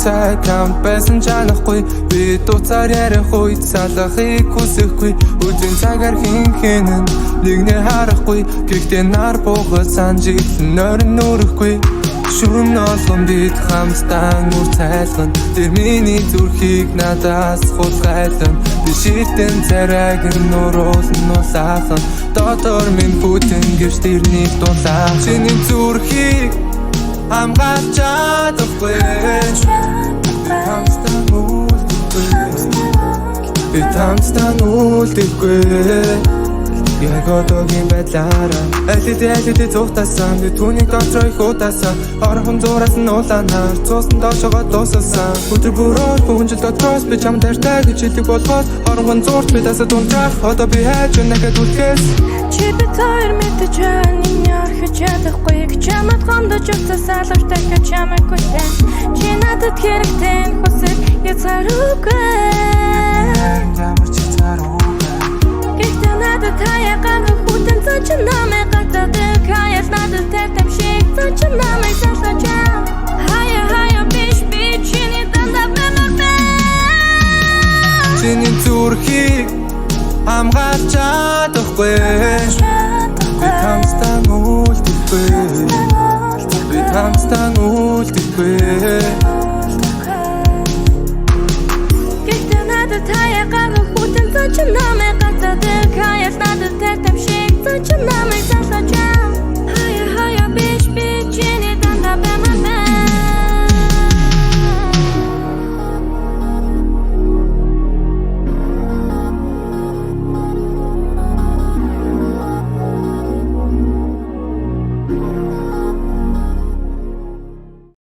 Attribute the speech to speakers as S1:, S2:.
S1: цай камт байсан жанахгүй би дуцаар ярих үед салахыг хүсэхгүй үдийн цагаар хинхэнэн нэгнээ харахгүй гэхдээ нар буухад санжиглан нойрон нүрэхгүй шүн олгон бид хамстан үр цайлган тэр миний зүрхийг надаас хулгайлан би шилтэн царайг нуруулн улаахан дотор минь бүтэн гэрч тэрнийг дулаа чиний зүрхийг хамгаалж чадахгүй хамстан үлдэхгүй яг одоогийн байдлаараа алид зүхтасан би түүнийг дотроо их удаасан орхон зураас нь улаанаар цуусан доошогоо дууссан өдөр бүрөө бүгэн жил дотроос би чам дайртай гэж хэлдэг болохоос орхон зурт би дасад унтрах одоо би хайж өнөхэд үлдээс
S2: чи би тойр мэдэж энэ орхиж чадахгүй чамд гомдож өгцөөс алавтай гэж чамайг хүлээн чи надад хэрэгтэй хүсэл яцааруугүй
S1: ямар ч цааруугүй
S2: надад хаяа ганган хүтэн цачин намайг гатадаг хаяас надад тайтам шиг цачин намайг салгаж хаяа биш чиний дандаа мэмэрбэ
S1: чиний зүрхийг хамгаалж чадахгүй би хамстан үлдэхгүй